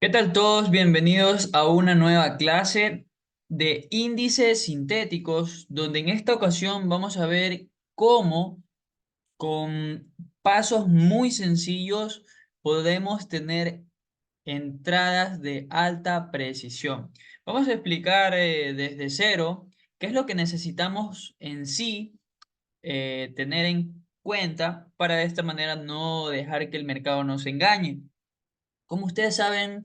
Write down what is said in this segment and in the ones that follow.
¿Qué tal todos? Bienvenidos a una nueva clase de índices sintéticos, donde en esta ocasión vamos a ver cómo con pasos muy sencillos podemos tener entradas de alta precisión. Vamos a explicar desde cero qué es lo que necesitamos en sí tener en cuenta para de esta manera no dejar que el mercado nos engañe. Como ustedes saben,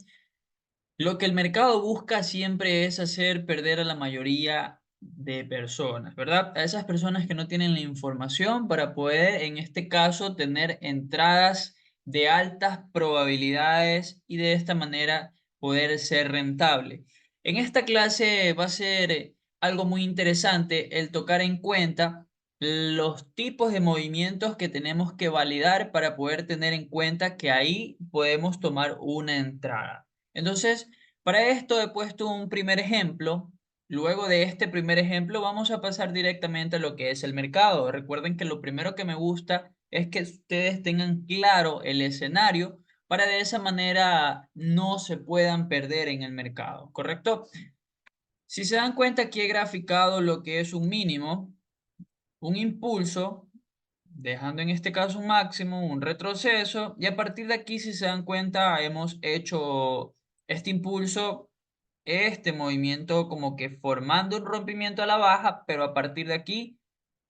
lo que el mercado busca siempre es hacer perder a la mayoría de personas, ¿verdad? A esas personas que no tienen la información para poder, en este caso, tener entradas de altas probabilidades y de esta manera poder ser rentable. En esta clase va a ser algo muy interesante el tocar en cuenta los tipos de movimientos que tenemos que validar para poder tener en cuenta que ahí podemos tomar una entrada. Entonces, para esto he puesto un primer ejemplo. Luego de este primer ejemplo vamos a pasar directamente a lo que es el mercado. Recuerden que lo primero que me gusta es que ustedes tengan claro el escenario para de esa manera no se puedan perder en el mercado, ¿correcto? Si se dan cuenta, aquí he graficado lo que es un mínimo, un impulso, dejando en este caso un máximo, un retroceso, y a partir de aquí, si se dan cuenta, hemos hecho este impulso, este movimiento como que formando un rompimiento a la baja, pero a partir de aquí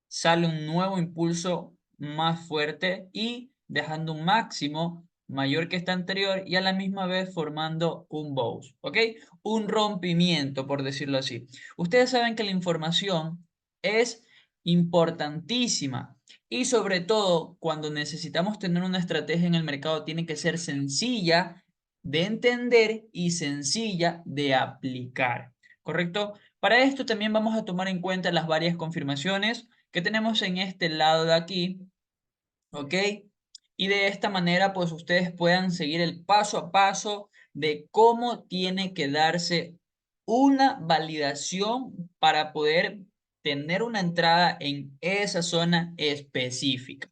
sale un nuevo impulso más fuerte y dejando un máximo mayor que este anterior y a la misma vez formando un bounce, ¿ok? Un rompimiento, por decirlo así. Ustedes saben que la información es importantísima y sobre todo cuando necesitamos tener una estrategia en el mercado tiene que ser sencilla de entender y sencilla de aplicar, ¿correcto? Para esto también vamos a tomar en cuenta las varias confirmaciones que tenemos en este lado de aquí, ¿ok? Y de esta manera, pues ustedes puedan seguir el paso a paso de cómo tiene que darse una validación para poder tener una entrada en esa zona específica.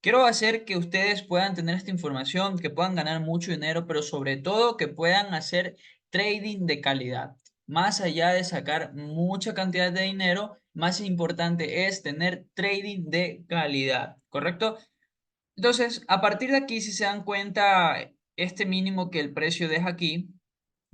Quiero hacer que ustedes puedan tener esta información, que puedan ganar mucho dinero, pero sobre todo que puedan hacer trading de calidad. Más allá de sacar mucha cantidad de dinero, más importante es tener trading de calidad, ¿correcto? Entonces, a partir de aquí, si se dan cuenta, este mínimo que el precio deja aquí,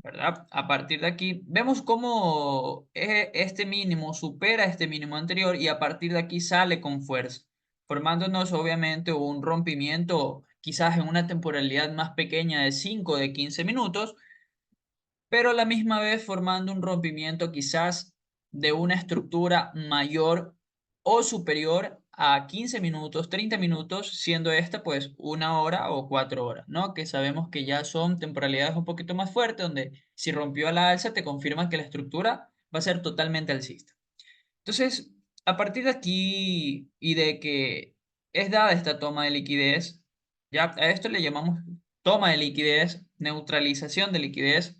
¿verdad? A partir de aquí, vemos cómo este mínimo supera este mínimo anterior y a partir de aquí sale con fuerza, formándonos obviamente un rompimiento quizás en una temporalidad más pequeña de 5 de 15 minutos, pero a la misma vez formando un rompimiento quizás de una estructura mayor o superior a 15 minutos, 30 minutos, siendo esta pues una hora o 4 horas, ¿no? Que sabemos que ya son temporalidades un poquito más fuertes, donde si rompió a la alza te confirma que la estructura va a ser totalmente alcista. Entonces, a partir de aquí y de que es dada esta toma de liquidez, ya a esto le llamamos toma de liquidez, neutralización de liquidez.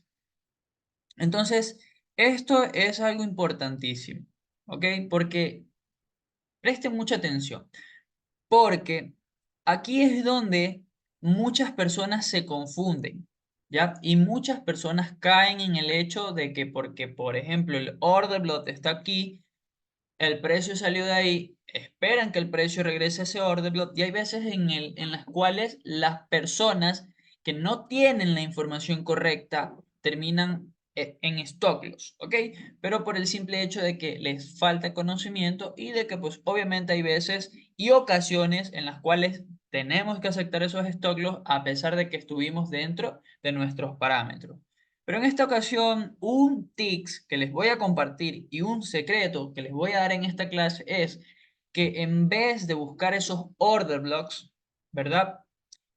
Entonces, esto es algo importantísimo, ¿ok? Porque presten mucha atención, porque aquí es donde muchas personas se confunden, ¿ya? Y muchas personas caen en el hecho de que porque, por ejemplo, el order block está aquí, el precio salió de ahí, esperan que el precio regrese a ese order block y hay veces en las cuales las personas que no tienen la información correcta terminan en stock loss, ¿ok? Pero por el simple hecho de que les falta conocimiento y de que pues obviamente hay veces y ocasiones en las cuales tenemos que aceptar esos stock loss a pesar de que estuvimos dentro de nuestros parámetros. Pero en esta ocasión, un tips que les voy a compartir y un secreto que les voy a dar en esta clase es que en vez de buscar esos order blocks, ¿verdad?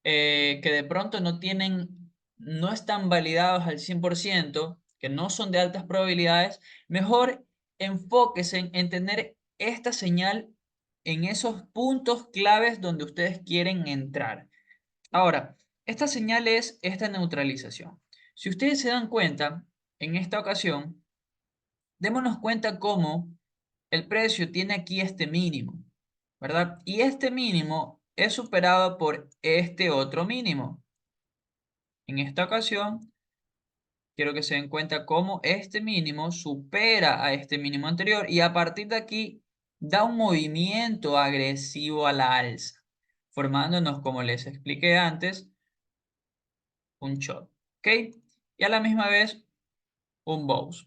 Que de pronto no tienen, no están validados al 100%, que no son de altas probabilidades, mejor enfóquense en tener esta señal en esos puntos claves donde ustedes quieren entrar. Ahora, esta señal es esta neutralización. Si ustedes se dan cuenta, en esta ocasión, démonos cuenta cómo el precio tiene aquí este mínimo, ¿verdad? Y este mínimo es superado por este otro mínimo. En esta ocasión, quiero que se den cuenta cómo este mínimo supera a este mínimo anterior y a partir de aquí da un movimiento agresivo a la alza, formándonos, como les expliqué antes, un short, ¿ok? Y a la misma vez un bounce.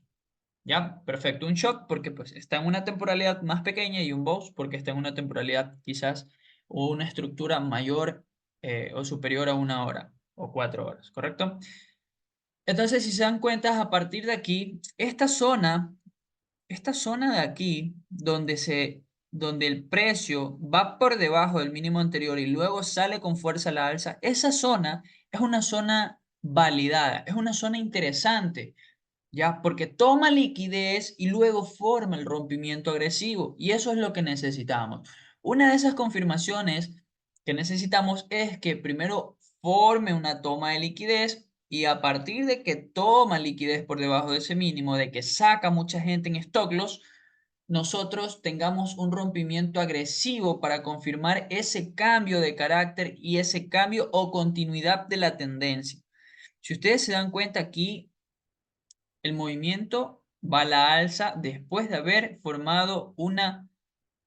Ya, perfecto. Un shock porque pues está en una temporalidad más pequeña y un bounce porque está en una temporalidad quizás o una estructura mayor o superior a 1 hora o 4 horas, ¿correcto? Entonces, si se dan cuenta, a partir de aquí, esta zona de aquí, donde el precio va por debajo del mínimo anterior y luego sale con fuerza a la alza, esa zona es una zona validada, es una zona interesante. ¿Ya? Porque toma liquidez y luego forma el rompimiento agresivo. Y eso es lo que necesitamos. Una de esas confirmaciones que necesitamos es que primero forme una toma de liquidez y a partir de que toma liquidez por debajo de ese mínimo, de que saca mucha gente en stock loss, nosotros tengamos un rompimiento agresivo para confirmar ese cambio de carácter y ese cambio o continuidad de la tendencia. Si ustedes se dan cuenta aquí, el movimiento va a la alza después de haber formado una,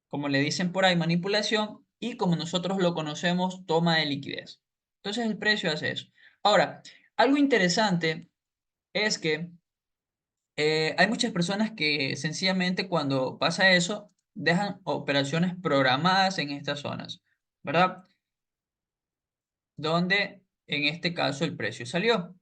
como le dicen por ahí, manipulación y como nosotros lo conocemos, toma de liquidez. Entonces el precio hace eso. Ahora, algo interesante es que hay muchas personas que sencillamente cuando pasa eso dejan operaciones programadas en estas zonas, ¿verdad? Donde en este caso el precio salió.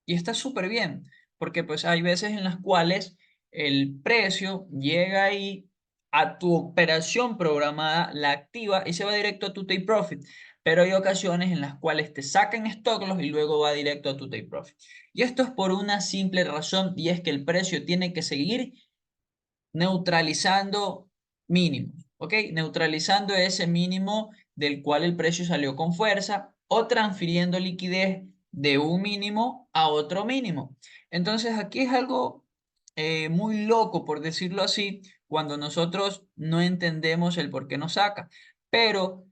Y está súper bien, porque pues hay veces en las cuales el precio llega ahí a tu operación programada, la activa y se va directo a tu take profit. Pero hay ocasiones en las cuales te sacan stop loss y luego va directo a tu take profit. Y esto es por una simple razón y es que el precio tiene que seguir neutralizando mínimos, ¿ok? Neutralizando ese mínimo del cual el precio salió con fuerza o transfiriendo liquidez de un mínimo a otro mínimo. Entonces aquí es algo muy loco, por decirlo así, cuando nosotros no entendemos el por qué nos saca. Pero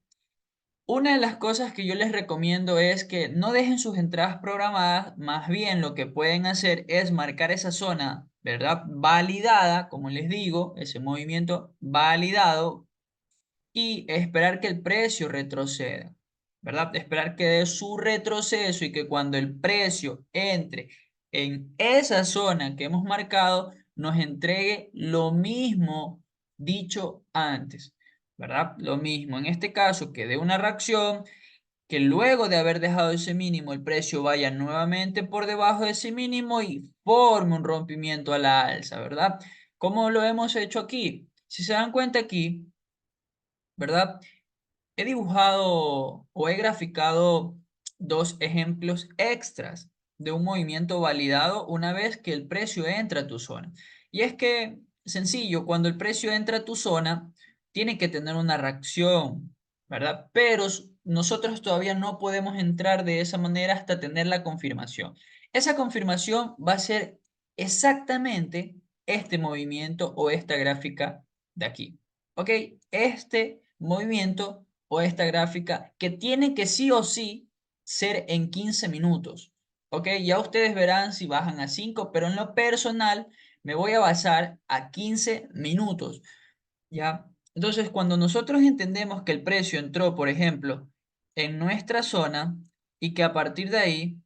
una de las cosas que yo les recomiendo es que no dejen sus entradas programadas, más bien lo que pueden hacer es marcar esa zona, ¿verdad? Validada, como les digo, ese movimiento validado y esperar que el precio retroceda, ¿verdad? Esperar que dé su retroceso y que cuando el precio entre en esa zona que hemos marcado, nos entregue lo mismo dicho antes, ¿verdad? Lo mismo. En este caso, que dé una reacción, que luego de haber dejado ese mínimo, el precio vaya nuevamente por debajo de ese mínimo y forme un rompimiento a la alza, ¿verdad? ¿Cómo lo hemos hecho aquí? Si se dan cuenta aquí, ¿verdad? He dibujado o he graficado dos ejemplos extras de un movimiento validado una vez que el precio entra a tu zona. Y es que, sencillo, cuando el precio entra a tu zona, tiene que tener una reacción, ¿verdad? Pero nosotros todavía no podemos entrar de esa manera hasta tener la confirmación. Esa confirmación va a ser exactamente este movimiento o esta gráfica de aquí. ¿Ok? Este movimiento o esta gráfica que tiene que sí o sí ser en 15 minutos. ¿Ok? Ya ustedes verán si bajan a 5, pero en lo personal me voy a basar a 15 minutos. ¿Ya? Entonces, cuando nosotros entendemos que el precio entró, por ejemplo, en nuestra zona y que a partir de ahí,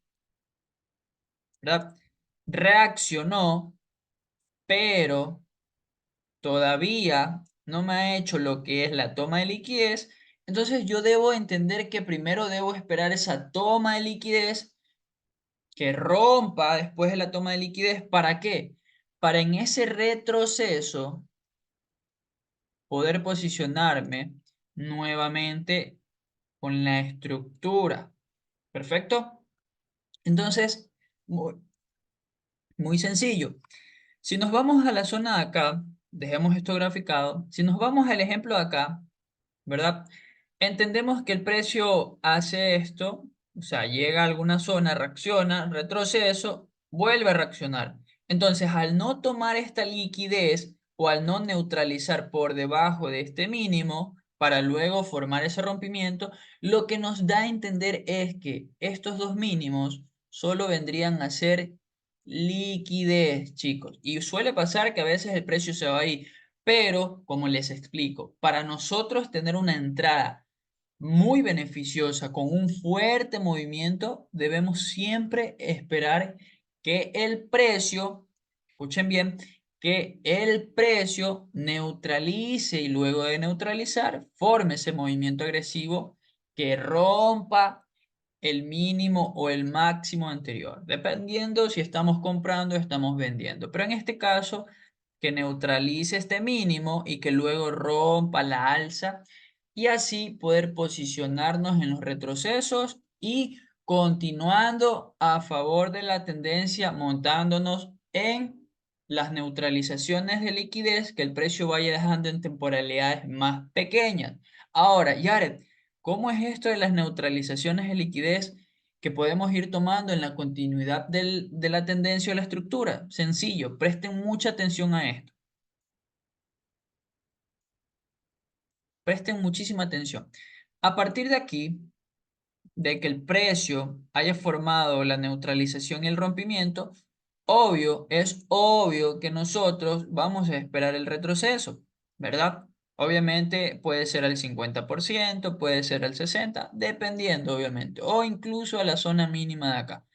¿verdad? Reaccionó, pero todavía no me ha hecho lo que es la toma de liquidez, entonces yo debo entender que primero debo esperar esa toma de liquidez que rompa después de la toma de liquidez. ¿Para qué? Para en ese retroceso poder posicionarme nuevamente con la estructura. ¿Perfecto? Entonces, muy, muy sencillo. Si nos vamos a la zona de acá, dejemos esto graficado. Si nos vamos al ejemplo de acá, ¿verdad? Entendemos que el precio hace esto, o sea, llega a alguna zona, reacciona, retroceso, vuelve a reaccionar. Entonces, al no tomar esta liquidez o al no neutralizar por debajo de este mínimo para luego formar ese rompimiento, lo que nos da a entender es que estos dos mínimos solo vendrían a ser liquidez, chicos. Y suele pasar que a veces el precio se va ahí, pero como les explico, para nosotros tener una entrada muy beneficiosa con un fuerte movimiento, debemos siempre esperar que el precio, escuchen bien, que el precio neutralice y luego de neutralizar forme ese movimiento agresivo que rompa el mínimo o el máximo anterior, dependiendo si estamos comprando o estamos vendiendo. Pero en este caso, que neutralice este mínimo y que luego rompa la alza y así poder posicionarnos en los retrocesos y continuando a favor de la tendencia, montándonos en las neutralizaciones de liquidez que el precio vaya dejando en temporalidades más pequeñas. Ahora, Jared, ¿cómo es esto de las neutralizaciones de liquidez que podemos ir tomando en la continuidad de la tendencia o la estructura? Sencillo, presten mucha atención a esto. Presten muchísima atención. A partir de aquí, de que el precio haya formado la neutralización y el rompimiento, es obvio que nosotros vamos a esperar el retroceso, ¿verdad? Obviamente puede ser al 50%, puede ser al 60%, dependiendo obviamente, o incluso a la zona mínima de acá.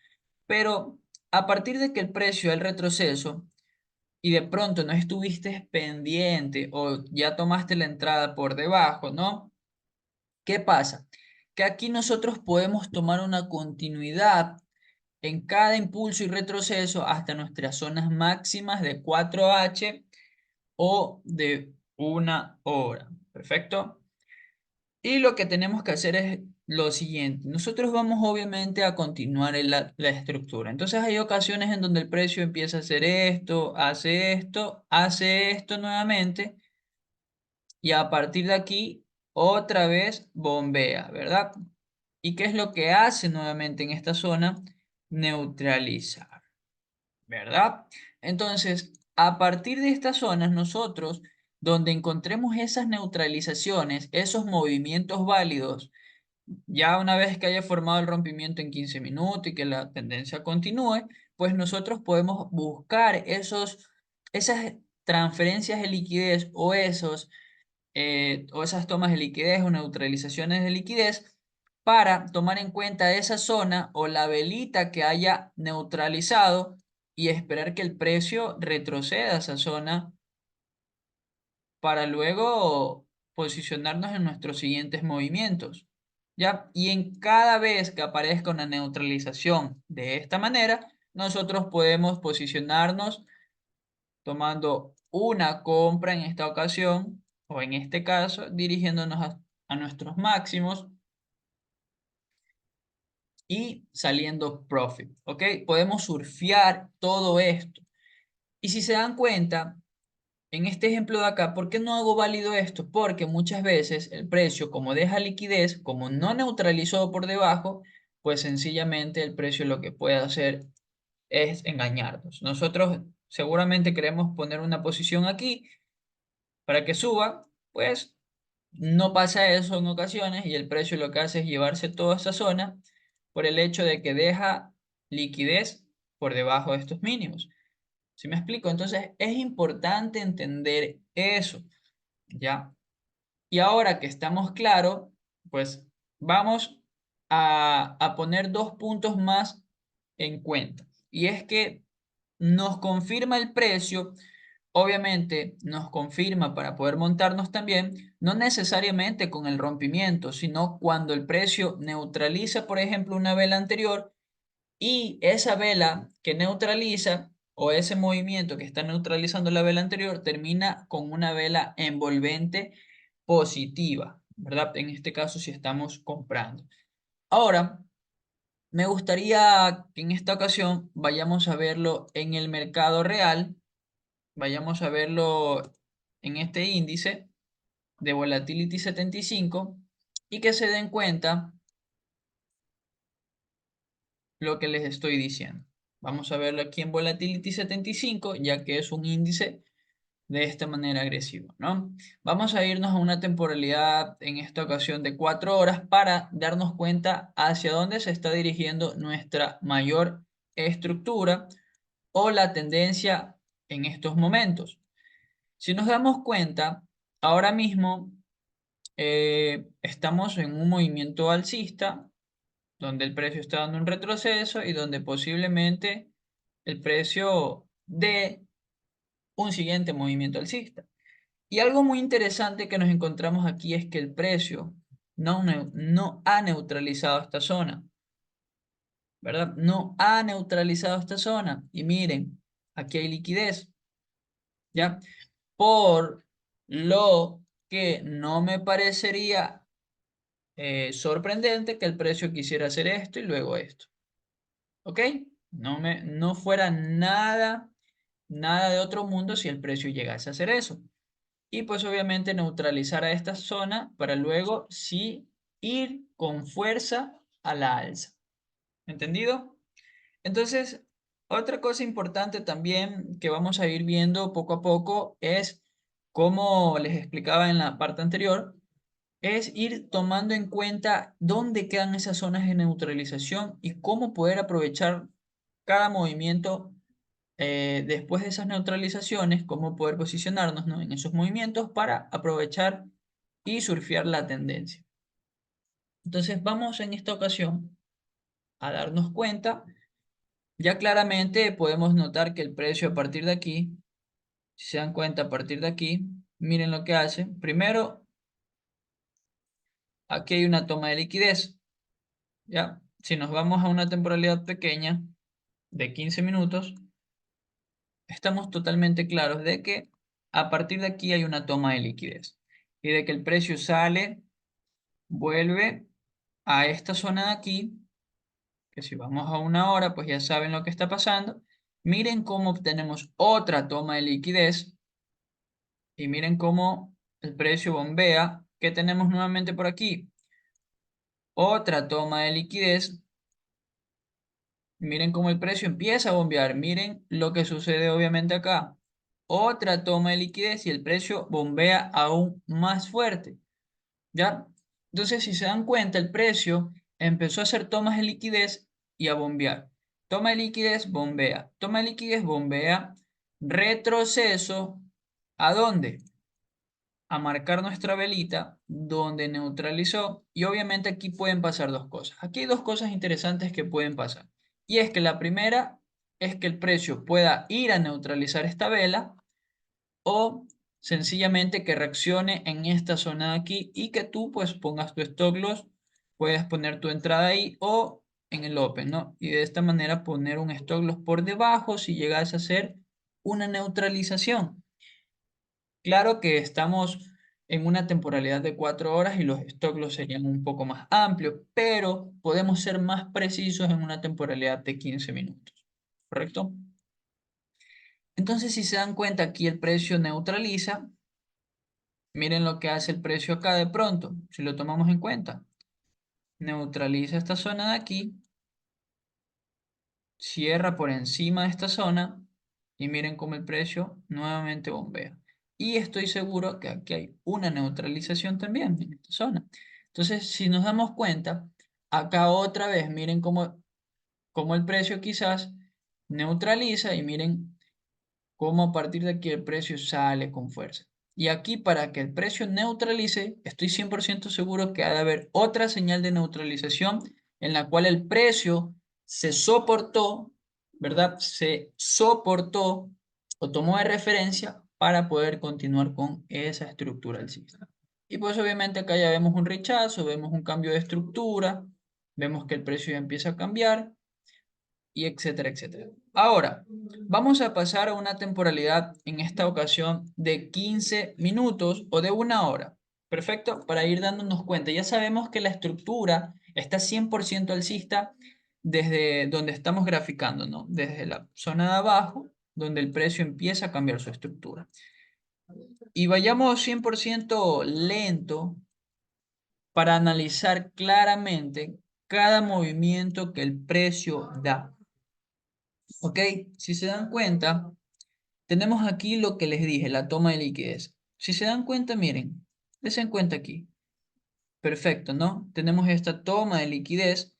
Pero a partir de que el precio del retroceso y de pronto no estuviste pendiente o ya tomaste la entrada por debajo, ¿no? ¿Qué pasa? Que aquí nosotros podemos tomar una continuidad en cada impulso y retroceso hasta nuestras zonas máximas de 4H o de 1 hora. ¿Perfecto? Y lo que tenemos que hacer es lo siguiente. Nosotros vamos obviamente a continuar en la estructura. Entonces hay ocasiones en donde el precio empieza a hace esto nuevamente y a partir de aquí otra vez bombea, ¿verdad? ¿Y qué es lo que hace nuevamente en esta zona? Neutralizar, ¿verdad? Entonces, a partir de estas zonas, nosotros, donde encontremos esas neutralizaciones, esos movimientos válidos, ya una vez que haya formado el rompimiento en 15 minutos y que la tendencia continúe, pues nosotros podemos buscar esas transferencias de liquidez o esas tomas de liquidez o neutralizaciones de liquidez para tomar en cuenta esa zona o la velita que haya neutralizado y esperar que el precio retroceda a esa zona para luego posicionarnos en nuestros siguientes movimientos. ¿Ya? Y en cada vez que aparezca una neutralización de esta manera, nosotros podemos posicionarnos tomando una compra en esta ocasión, o en este caso, dirigiéndonos a nuestros máximos y saliendo profit, ¿ok? Podemos surfear todo esto. Y si se dan cuenta, en este ejemplo de acá, ¿por qué no hago válido esto? Porque muchas veces el precio, como deja liquidez, como no neutralizó por debajo, pues sencillamente el precio lo que puede hacer es engañarnos. Nosotros seguramente queremos poner una posición aquí para que suba, pues no pasa eso en ocasiones y el precio lo que hace es llevarse toda esa zona por el hecho de que deja liquidez por debajo de estos mínimos. ¿Sí me explico? Entonces es importante entender eso, ¿ya? Y ahora que estamos claros, pues vamos a poner dos puntos más en cuenta. Y es que nos confirma el precio, obviamente nos confirma para poder montarnos también, no necesariamente con el rompimiento, sino cuando el precio neutraliza, por ejemplo, una vela anterior y esa vela que neutraliza o ese movimiento que está neutralizando la vela anterior termina con una vela envolvente positiva, ¿verdad? En este caso, si estamos comprando. Ahora, me gustaría que en esta ocasión vayamos a verlo en el mercado real, vayamos a verlo en este índice de Volatility 75 y que se den cuenta lo que les estoy diciendo. Vamos a verlo aquí en Volatility 75, ya que es un índice de esta manera agresiva, ¿no? Vamos a irnos a una temporalidad en esta ocasión de 4 horas para darnos cuenta hacia dónde se está dirigiendo nuestra mayor estructura o la tendencia en estos momentos. Si nos damos cuenta, ahora mismo estamos en un movimiento alcista, donde el precio está dando un retroceso y donde posiblemente el precio dé un siguiente movimiento alcista. Y algo muy interesante que nos encontramos aquí es que el precio no ha neutralizado esta zona, ¿verdad? No ha neutralizado esta zona. Y miren, aquí hay liquidez, ¿ya? Por lo que no me parecería sorprendente que el precio quisiera hacer esto y luego esto. ¿Ok? No fuera nada de otro mundo si el precio llegase a hacer eso. Y pues obviamente neutralizar a esta zona para luego sí ir con fuerza a la alza. ¿Entendido? Entonces, otra cosa importante también que vamos a ir viendo poco a poco es, como les explicaba en la parte anterior, es ir tomando en cuenta dónde quedan esas zonas de neutralización y cómo poder aprovechar cada movimiento después de esas neutralizaciones, cómo poder posicionarnos, ¿no?, en esos movimientos para aprovechar y surfear la tendencia. Entonces vamos en esta ocasión a darnos cuenta, ya claramente podemos notar que el precio a partir de aquí, si se dan cuenta a partir de aquí, miren lo que hace. Primero, aquí hay una toma de liquidez, ¿ya? Si nos vamos a una temporalidad pequeña de 15 minutos, estamos totalmente claros de que a partir de aquí hay una toma de liquidez y de que el precio sale, vuelve a esta zona de aquí, que si vamos a una hora, pues ya saben lo que está pasando. Miren cómo obtenemos otra toma de liquidez y miren cómo el precio bombea. ¿Qué tenemos nuevamente por aquí? Otra toma de liquidez. Miren cómo el precio empieza a bombear. Miren lo que sucede obviamente acá. Otra toma de liquidez y el precio bombea aún más fuerte. ¿Ya? Entonces, si se dan cuenta, el precio empezó a hacer tomas de liquidez y a bombear. Toma de liquidez, bombea. Toma de liquidez, bombea. Retroceso. ¿A dónde? A marcar nuestra velita donde neutralizó. Y obviamente aquí pueden pasar dos cosas. Aquí hay dos cosas interesantes que pueden pasar. Y es que la primera es que el precio pueda ir a neutralizar esta vela o sencillamente que reaccione en esta zona de aquí y que tú pues pongas tu stop loss, puedes poner tu entrada ahí o en el open, ¿no? Y de esta manera poner un stop loss por debajo si llegas a hacer una neutralización. Claro que estamos en una temporalidad de 4 horas y los stop loss serían un poco más amplios, pero podemos ser más precisos en una temporalidad de 15 minutos, ¿correcto? Entonces, si se dan cuenta, aquí el precio neutraliza. Miren lo que hace el precio acá de pronto, si lo tomamos en cuenta. Neutraliza esta zona de aquí, cierra por encima de esta zona y miren cómo el precio nuevamente bombea. Y estoy seguro que aquí hay una neutralización también en esta zona. Entonces, si nos damos cuenta, acá otra vez, miren cómo el precio quizás neutraliza y miren cómo a partir de aquí el precio sale con fuerza. Y aquí para que el precio neutralice, estoy 100% seguro que ha de haber otra señal de neutralización en la cual el precio se soportó, ¿verdad? Se soportó o tomó de referencia para poder continuar con esa estructura alcista. Y pues obviamente acá ya vemos un rechazo, vemos un cambio de estructura, vemos que el precio ya empieza a cambiar y etcétera, etcétera. Ahora, vamos a pasar a una temporalidad en esta ocasión de 15 minutos o de una hora. Perfecto, para ir dándonos cuenta. Ya sabemos que la estructura está 100% alcista desde donde estamos graficando, ¿no? Desde la zona de abajo, donde el precio empieza a cambiar su estructura. Y vayamos 100% lento para analizar claramente cada movimiento que el precio da. ¿Ok? Si se dan cuenta, tenemos aquí lo que les dije, la toma de liquidez. Si se dan cuenta, miren, den cuenta aquí. Perfecto, ¿no? Tenemos esta toma de liquidez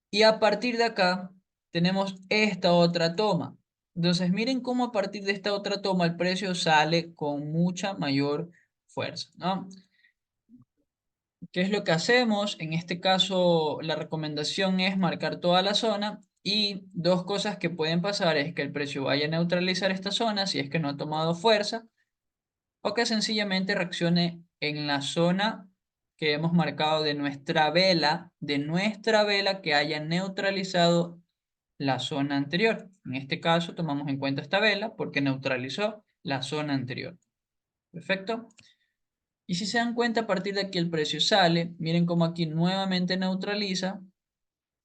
y a partir de acá tenemos esta otra toma. Entonces, miren cómo a partir de esta otra toma el precio sale con mucha mayor fuerza, ¿no? ¿Qué es lo que hacemos? En este caso, la recomendación es marcar toda la zona y dos cosas que pueden pasar es que el precio vaya a neutralizar esta zona si es que no ha tomado fuerza o que sencillamente reaccione en la zona que hemos marcado de nuestra vela que haya neutralizado la zona anterior. En este caso, tomamos en cuenta esta vela porque neutralizó la zona anterior. Perfecto. Y si se dan cuenta, a partir de aquí el precio sale. Miren cómo aquí nuevamente neutraliza.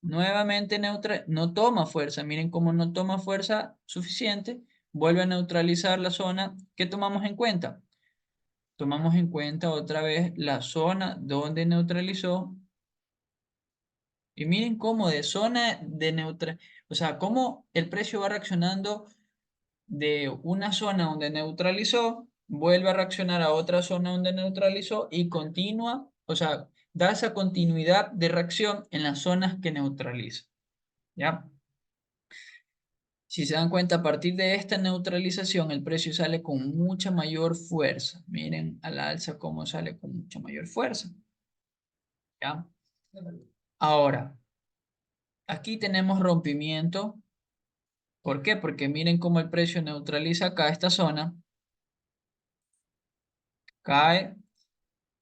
No toma fuerza. Miren cómo no toma fuerza suficiente. Vuelve a neutralizar la zona que tomamos en cuenta. Tomamos en cuenta otra vez la zona donde neutralizó. Y miren cómo de zona de neutral, o sea, cómo el precio va reaccionando de una zona donde neutralizó, vuelve a reaccionar a otra zona donde neutralizó y continúa, o sea, da esa continuidad de reacción en las zonas que neutraliza. ¿Ya? Si se dan cuenta, a partir de esta neutralización, el precio sale con mucha mayor fuerza. Miren a la alza cómo sale con mucha mayor fuerza. ¿Ya? Ahora, aquí tenemos rompimiento. ¿Por qué? Porque miren cómo el precio neutraliza acá esta zona, cae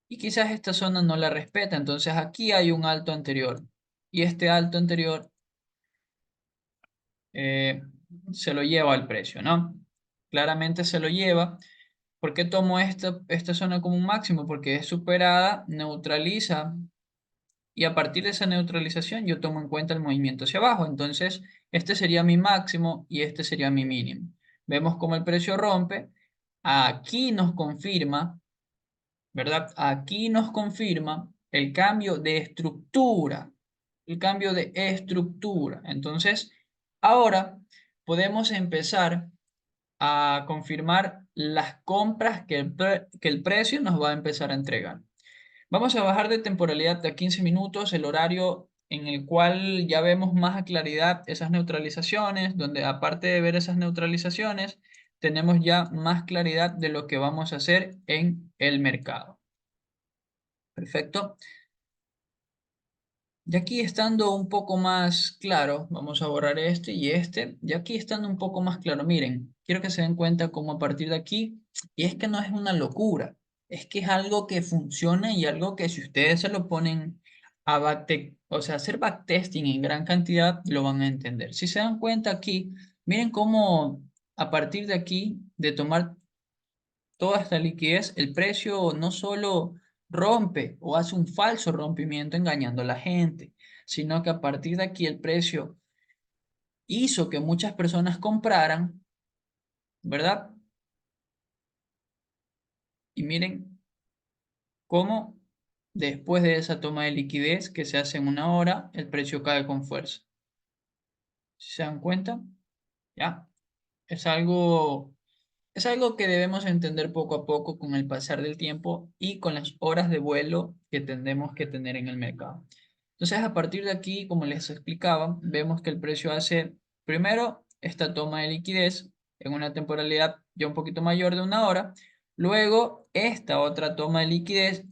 y quizás esta zona no la respeta. Entonces aquí hay un alto anterior y este alto anterior eh, se lo lleva al precio, ¿no? Claramente se lo lleva. ¿Por qué tomo esta zona como un máximo? Porque es superada, neutraliza y a partir de esa neutralización yo tomo en cuenta el movimiento hacia abajo. Entonces, este sería mi máximo y este sería mi mínimo. Vemos cómo el precio rompe. Aquí nos confirma, ¿verdad? Aquí nos confirma el cambio de estructura. El cambio de estructura. Entonces, ahora podemos empezar a confirmar las compras que el precio nos va a empezar a entregar. Vamos a bajar de temporalidad a 15 minutos, el horario en el cual ya vemos más a claridad esas neutralizaciones, donde aparte de ver esas neutralizaciones, tenemos ya más claridad de lo que vamos a hacer en el mercado. Perfecto. Y aquí estando un poco más claro, vamos a borrar este y este, y aquí estando un poco más claro, miren, quiero que se den cuenta cómo a partir de aquí, y es que no es una locura, es que es algo que funciona y algo que si ustedes se lo ponen a o sea, hacer backtesting en gran cantidad, lo van a entender. Si se dan cuenta aquí, miren cómo a partir de aquí, de tomar toda esta liquidez, el precio no solo rompe o hace un falso rompimiento engañando a la gente, sino que a partir de aquí el precio hizo que muchas personas compraran, ¿verdad? Y miren cómo después de esa toma de liquidez que se hace en una hora, el precio cae con fuerza. ¿Se dan cuenta? Ya, es algo Es algo que debemos entender poco a poco con el pasar del tiempo y con las horas de vuelo que tendemos que tener en el mercado. Entonces, a partir de aquí, como les explicaba, vemos que el precio hace primero esta toma de liquidez en una temporalidad ya un poquito mayor de una hora, luego esta otra toma de liquidez,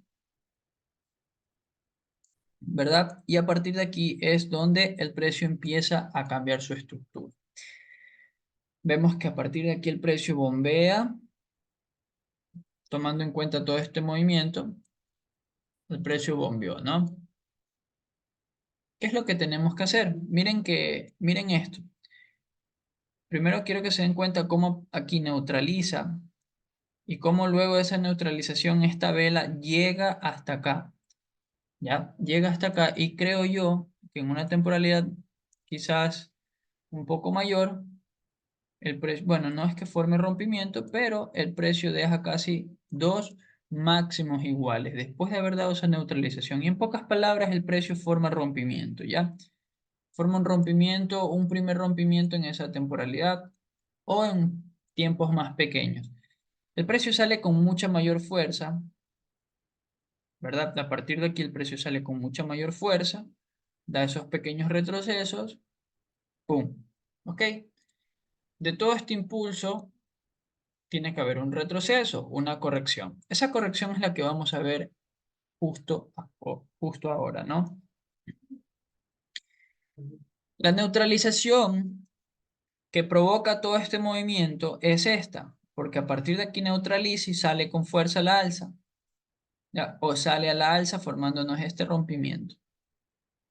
¿verdad? Y a partir de aquí es donde el precio empieza a cambiar su estructura. Vemos que a partir de aquí el precio bombea, tomando en cuenta todo este movimiento. El precio bombeó, ¿no? ¿Qué es lo que tenemos que hacer? Miren esto. Primero quiero que se den cuenta cómo aquí neutraliza y cómo luego de esa neutralización esta vela llega hasta acá, ¿ya? Llega hasta acá y creo yo que en una temporalidad quizás un poco mayor, el precio, bueno, no es que forme rompimiento, pero el precio deja casi dos máximos iguales después de haber dado esa neutralización. Y en pocas palabras, el precio forma rompimiento, ¿ya? Forma un rompimiento, un primer rompimiento en esa temporalidad o en tiempos más pequeños. El precio sale con mucha mayor fuerza, ¿verdad? A partir de aquí el precio sale con mucha mayor fuerza, da esos pequeños retrocesos, ¡pum! ¿Ok? De todo este impulso tiene que haber un retroceso, una corrección. Esa corrección es la que vamos a ver justo ahora, ¿no? La neutralización que provoca todo este movimiento es esta, porque a partir de aquí neutraliza y sale con fuerza a la alza, ¿ya? O sale a la alza formándonos este rompimiento.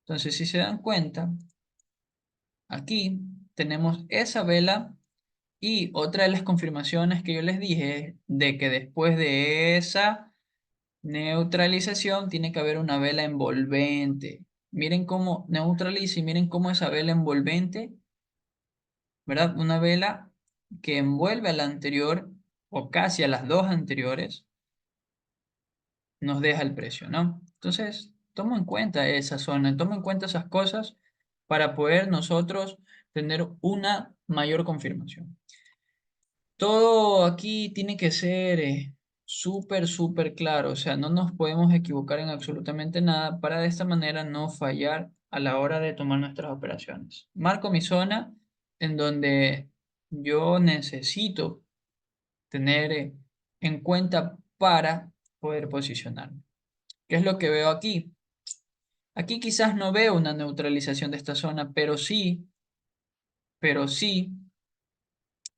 Entonces, si se dan cuenta, aquí tenemos esa vela y otra de las confirmaciones que yo les dije es de que después de esa neutralización tiene que haber una vela envolvente. Miren cómo neutraliza y miren cómo esa vela envolvente, ¿verdad? Una vela que envuelve a la anterior o casi a las dos anteriores, nos deja el precio, ¿no? Entonces, toma en cuenta esa zona, toma en cuenta esas cosas para poder nosotros tener una mayor confirmación. Todo aquí tiene que ser súper claro, o sea, no nos podemos equivocar en absolutamente nada para de esta manera no fallar a la hora de tomar nuestras operaciones. Marco mi zona en donde yo necesito tener en cuenta para poder posicionarme. ¿Qué es lo que veo aquí? Aquí quizás no veo una neutralización de esta zona, pero sí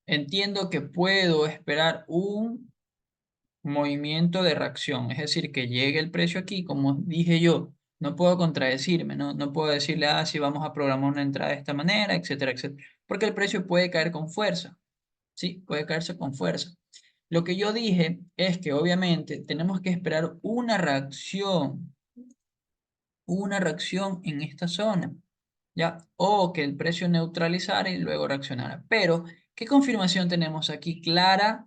entiendo que puedo esperar un movimiento de reacción, es decir, que llegue el precio aquí, como dije yo, no puedo contradecirme, ¿no? No puedo decirle, ah, si vamos a programar una entrada de esta manera, etcétera, etcétera, porque el precio puede caer con fuerza, ¿sí? Puede caerse con fuerza. Lo que yo dije es que obviamente tenemos que esperar una reacción en esta zona, ¿ya? O que el precio neutralizara y luego reaccionara. Pero, ¿qué confirmación tenemos aquí clara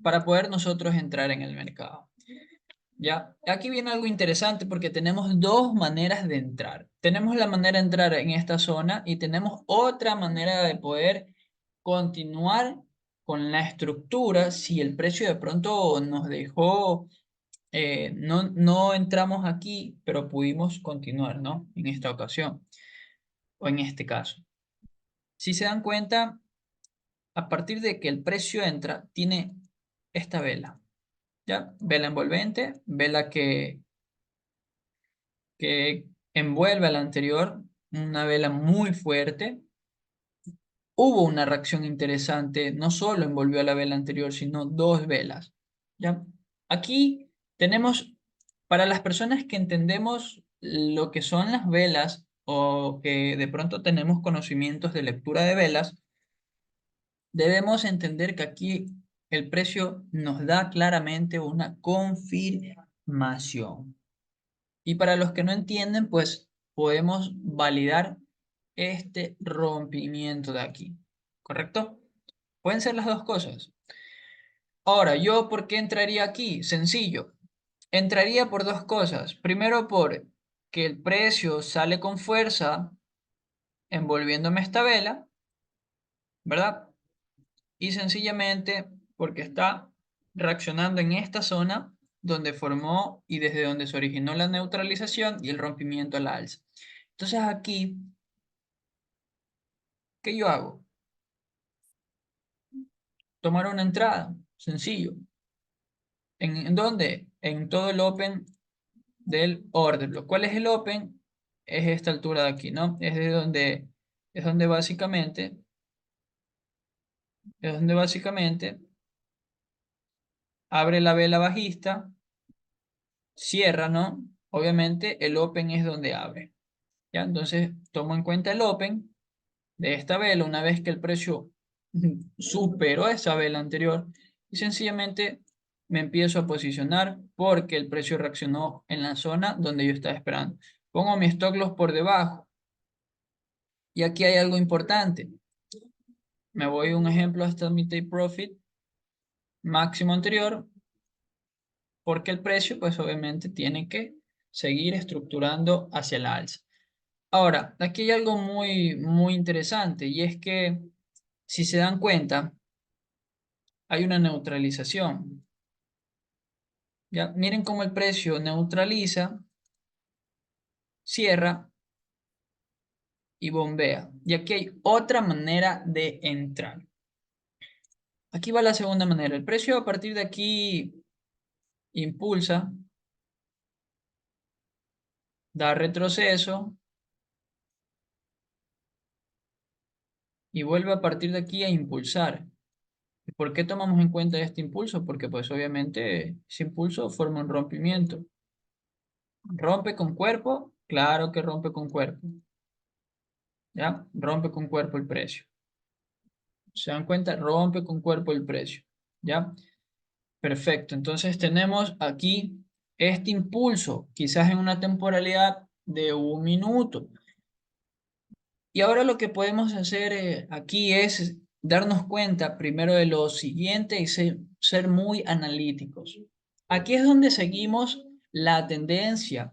para poder nosotros entrar en el mercado? ¿Ya? Aquí viene algo interesante porque tenemos dos maneras de entrar. Tenemos la manera de entrar en esta zona y tenemos otra manera de poder continuar con la estructura si el precio de pronto nos dejó, no entramos aquí, pero pudimos continuar, ¿no? En esta ocasión o en este caso. Si se dan cuenta, a partir de que el precio entra, tiene esta vela, ¿ya? Vela envolvente, vela que envuelve a la anterior, una vela muy fuerte. Hubo una reacción interesante, no solo envolvió a la vela anterior, sino dos velas, ¿ya? Aquí tenemos, para las personas que entendemos lo que son las velas o que de pronto tenemos conocimientos de lectura de velas, debemos entender que aquí el precio nos da claramente una confirmación. Y para los que no entienden, pues podemos validar este rompimiento de aquí, ¿correcto? Pueden ser las dos cosas. Ahora, ¿yo por qué entraría aquí? Sencillo. Entraría por dos cosas. Primero, por que el precio sale con fuerza envolviéndome esta vela, ¿verdad? Y sencillamente porque está reaccionando en esta zona donde formó y desde donde se originó la neutralización y el rompimiento a la alza. Entonces aquí, ¿qué yo hago? Tomar una entrada, sencillo. ¿En dónde? En todo el open del order block. ¿Cuál es el open? Es esta altura de aquí, ¿no? Es donde básicamente, es donde básicamente abre la vela bajista, cierra, ¿no? Obviamente el open es donde abre, ¿ya? Entonces tomo en cuenta el open de esta vela una vez que el precio superó esa vela anterior y sencillamente me empiezo a posicionar porque el precio reaccionó en la zona donde yo estaba esperando. Pongo mi stop loss por debajo y aquí hay algo importante. Me voy un ejemplo hasta mi take profit máximo anterior porque el precio pues obviamente tiene que seguir estructurando hacia la alza. Ahora, aquí hay algo muy interesante y es que Si se dan cuenta, hay una neutralización. ¿Ya? Miren cómo el precio neutraliza, cierra y bombea. Y aquí hay otra manera de entrar. Aquí va la segunda manera. El precio a partir de aquí impulsa, da retroceso y vuelve a partir de aquí a impulsar. ¿Y por qué tomamos en cuenta este impulso? Porque pues obviamente ese impulso forma un rompimiento. ¿Rompe con cuerpo? Claro que rompe con cuerpo. ¿Ya? Rompe con cuerpo el precio. ¿Se dan cuenta? Rompe con cuerpo el precio. ¿Ya? Perfecto. Entonces tenemos aquí este impulso, quizás en una temporalidad de 1 minuto. Y ahora lo que podemos hacer aquí es darnos cuenta primero de lo siguiente y ser muy analíticos. Aquí es donde seguimos la tendencia,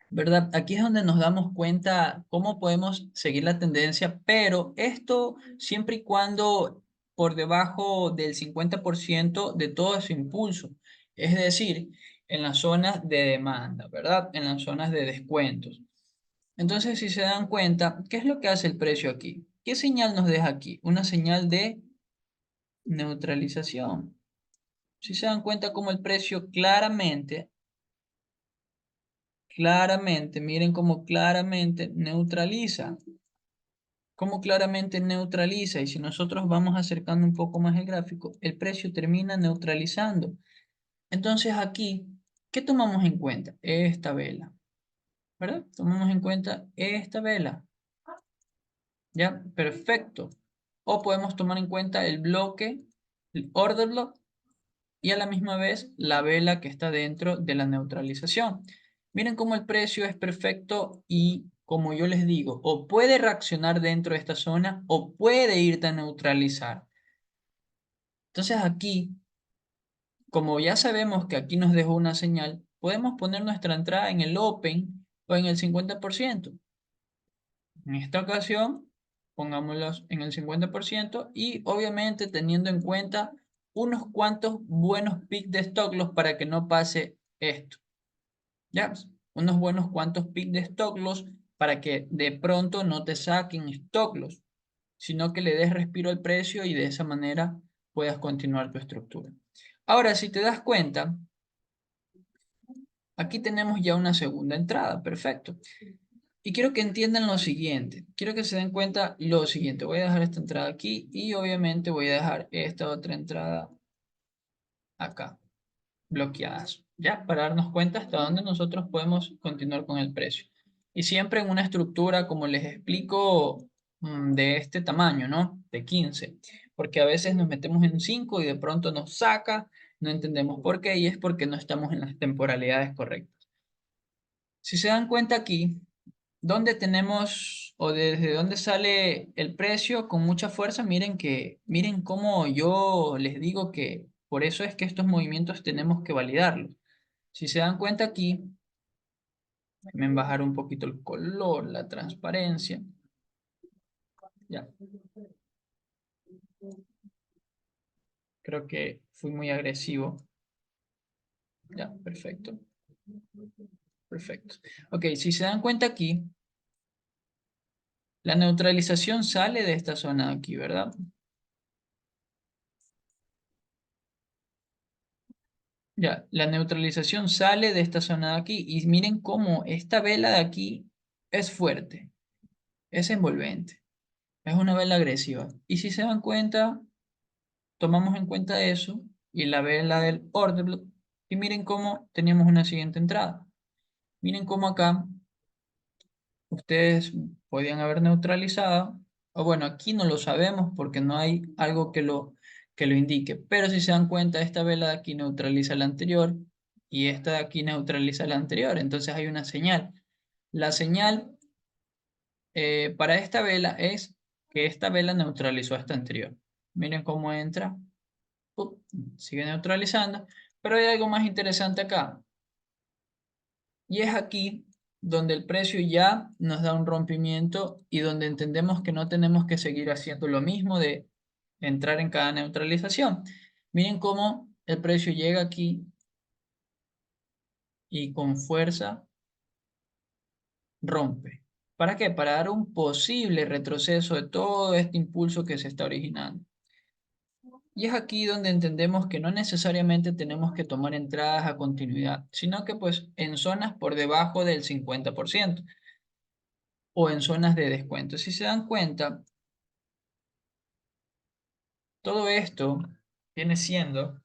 ¿verdad? Aquí es donde nos damos cuenta cómo podemos seguir la tendencia, pero esto siempre y cuando por debajo del 50% de todo ese impulso, es decir, en las zonas de demanda, ¿verdad? En las zonas de descuentos. Entonces, si se dan cuenta, ¿qué es lo que hace el precio aquí? ¿Qué señal nos deja aquí? Una señal de neutralización. Si se dan cuenta cómo el precio claramente, miren cómo claramente neutraliza. Cómo claramente neutraliza. Y si nosotros vamos acercando un poco más el gráfico, el precio termina neutralizando. Entonces aquí, ¿qué tomamos en cuenta? Esta vela, ¿verdad? Tomamos en cuenta esta vela. ¿Ya? Perfecto. O podemos tomar en cuenta el bloque, el order block, y a la misma vez la vela que está dentro de la neutralización. Miren cómo el precio es perfecto y como yo les digo, o puede reaccionar dentro de esta zona o puede irte a neutralizar. Entonces aquí, como ya sabemos que aquí nos dejó una señal, podemos poner nuestra entrada en el open o en el 50%. En esta ocasión, pongámoslos en el 50% y obviamente teniendo en cuenta unos cuantos buenos picks de stock loss para que no pase esto. ¿Ya? Unos buenos cuantos picks de stock loss para que de pronto no te saquen stock loss, sino que le des respiro al precio y de esa manera puedas continuar tu estructura. Ahora, si te das cuenta, aquí tenemos ya una segunda entrada. Perfecto. Y quiero que entiendan lo siguiente, quiero que se den cuenta lo siguiente, voy a dejar esta entrada aquí y obviamente voy a dejar esta otra entrada acá, bloqueadas, ¿ya? Para darnos cuenta hasta dónde nosotros podemos continuar con el precio. Y siempre en una estructura, como les explico, de este tamaño, ¿no? De 15, porque a veces nos metemos en 5 y de pronto nos saca, no entendemos por qué y es porque no estamos en las temporalidades correctas. Si se dan cuenta aquí, ¿dónde tenemos o desde dónde sale el precio con mucha fuerza? Miren cómo yo les digo que por eso es que estos movimientos tenemos que validarlos. Si se dan cuenta aquí, me bajar un poquito el color, la transparencia. Ya, creo que fui muy agresivo. Ya, perfecto, perfecto. Ok, si se dan cuenta aquí, la neutralización sale de esta zona de aquí, ¿verdad? Ya, la neutralización sale de esta zona de aquí y miren cómo esta vela de aquí es fuerte, es envolvente, es una vela agresiva. Y si se dan cuenta, tomamos en cuenta eso y la vela del order block y miren cómo teníamos una siguiente entrada. Miren cómo acá ustedes podían haber neutralizado, o bueno, aquí no lo sabemos porque no hay algo que lo indique, pero si se dan cuenta, esta vela de aquí neutraliza la anterior y esta de aquí neutraliza la anterior, entonces hay una señal. La señal para esta vela es que esta vela neutralizó a esta anterior. Miren cómo entra, ¡pup! Sigue neutralizando, pero hay algo más interesante acá, y es aquí. donde el precio ya nos da un rompimiento y donde entendemos que no tenemos que seguir haciendo lo mismo de entrar en cada neutralización. Miren cómo el precio llega aquí y con fuerza rompe. ¿Para qué? Para dar un posible retroceso de todo este impulso que se está originando. Y es aquí donde entendemos que no necesariamente tenemos que tomar entradas a continuidad, sino que pues en zonas por debajo del 50% o en zonas de descuento. Si se dan cuenta, todo esto viene siendo,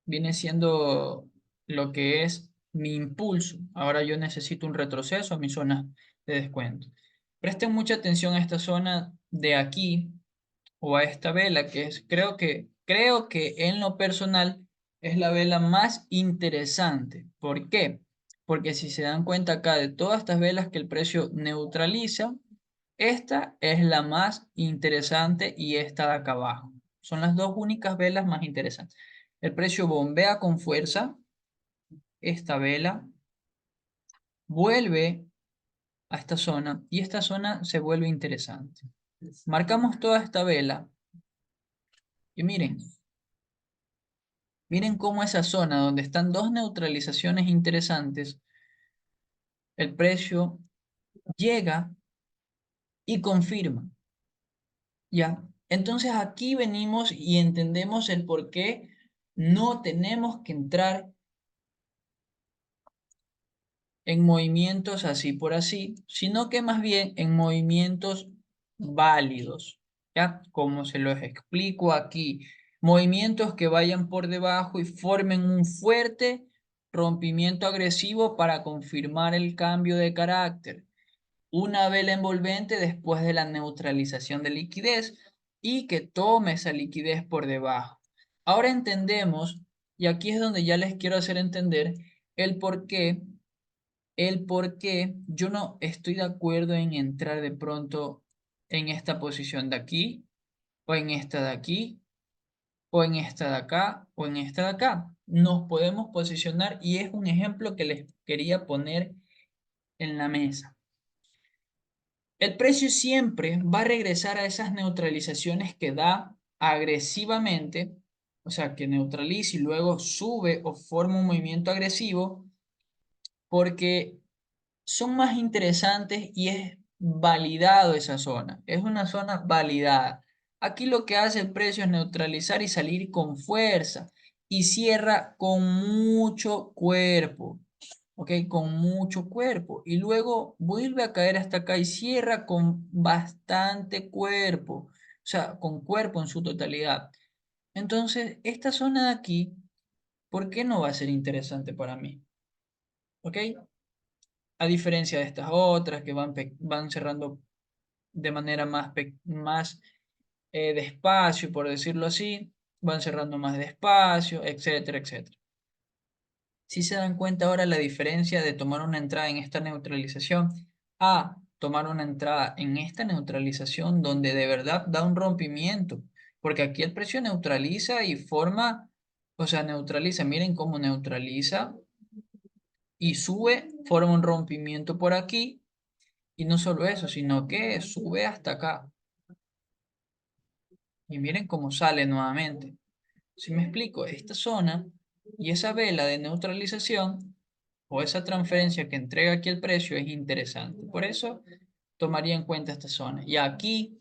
viene siendo lo que es mi impulso. Ahora yo necesito un retroceso a mi zona de descuento. Presten mucha atención a esta zona de aquí o a esta vela que es, creo que en lo personal es la vela más interesante. ¿Por qué? Porque si se dan cuenta acá de todas estas velas que el precio neutraliza, esta es la más interesante y esta de acá abajo. Son las dos únicas velas más interesantes. El precio bombea con fuerza esta vela, vuelve a esta zona y esta zona se vuelve interesante. Marcamos toda esta vela y miren cómo esa zona donde están dos neutralizaciones interesantes, el precio llega y confirma. ¿Ya? Entonces aquí venimos y entendemos el por qué no tenemos que entrar en movimientos así por así, sino que más bien en movimientos válidos, ¿ya? Como se los explico aquí, movimientos que vayan por debajo y formen un fuerte rompimiento agresivo para confirmar el cambio de carácter, una vela envolvente después de la neutralización de liquidez y que tome esa liquidez por debajo. Ahora entendemos, y aquí es donde ya les quiero hacer entender el por qué yo no estoy de acuerdo en entrar de pronto en esta posición de aquí, o en esta de aquí, o en esta de acá, o en esta de acá. Nos podemos posicionar y es un ejemplo que les quería poner en la mesa. El precio siempre va a regresar a esas neutralizaciones que da agresivamente, o sea, que neutraliza y luego sube o forma un movimiento agresivo, porque son más interesantes y es validado esa zona. Es una zona validada. Aquí lo que hace el precio es neutralizar y salir con fuerza y cierra con mucho cuerpo. ¿Ok? Con mucho cuerpo. Y luego vuelve a caer hasta acá y cierra con bastante cuerpo. O sea, con cuerpo en su totalidad. Entonces, esta zona de aquí, ¿por qué no va a ser interesante para mí? ¿Ok? A diferencia de estas otras que van cerrando de manera más despacio, por decirlo así, van cerrando más despacio, etcétera, etcétera. Si se dan cuenta ahora la diferencia de tomar una entrada en esta neutralización a tomar una entrada en esta neutralización donde de verdad da un rompimiento, porque aquí el precio neutraliza y forma, o sea, neutraliza, miren cómo neutraliza y sube, forma un rompimiento por aquí. Y no solo eso, sino que sube hasta acá. Y miren cómo sale nuevamente. Si me explico, esta zona y esa vela de neutralización o esa transferencia que entrega aquí el precio es interesante. Por eso tomaría en cuenta esta zona. Y aquí,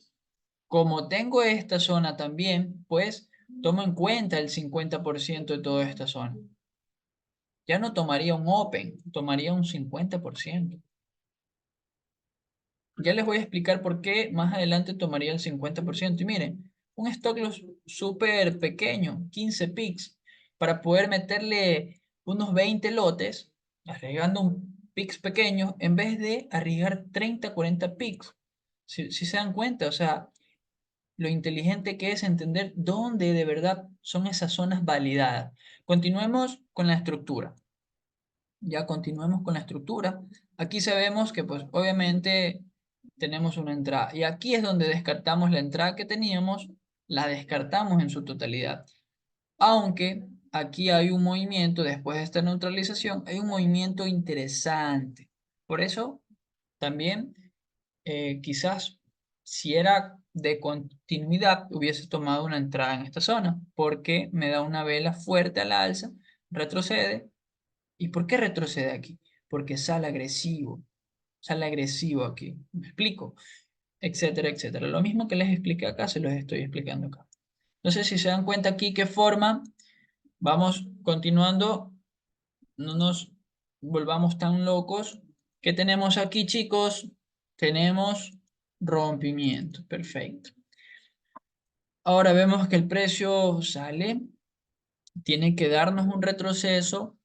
como tengo esta zona también, pues tomo en cuenta el 50% de toda esta zona. Ya no tomaría un open, tomaría un 50%. Ya les voy a explicar por qué más adelante tomaría el 50%. Y miren, un stop loss súper pequeño, 15 pics, para poder meterle unos 20 lotes, arriesgando un pics pequeño, en vez de arriesgar 30, 40 pics. Si se dan cuenta, o sea, lo inteligente que es entender dónde de verdad son esas zonas validadas. Continuemos con la estructura. Ya continuemos con la estructura. Aquí sabemos que pues obviamente tenemos una entrada y aquí es donde descartamos la entrada que teníamos, la descartamos en su totalidad. Aunque aquí hay un movimiento, después de esta neutralización, hay un movimiento interesante. Por eso también quizás si era de continuidad hubiese tomado una entrada en esta zona, porque me da una vela fuerte al alza, retrocede. ¿Y por qué retrocede aquí? Porque sale agresivo aquí. ¿Me explico? Etcétera, etcétera. Lo mismo que les expliqué acá, se los estoy explicando acá. Entonces, si se dan cuenta aquí qué forma, vamos continuando, no nos volvamos tan locos. ¿Qué tenemos aquí, chicos? Tenemos rompimiento, perfecto. Ahora vemos que el precio sale, tiene que darnos un retroceso,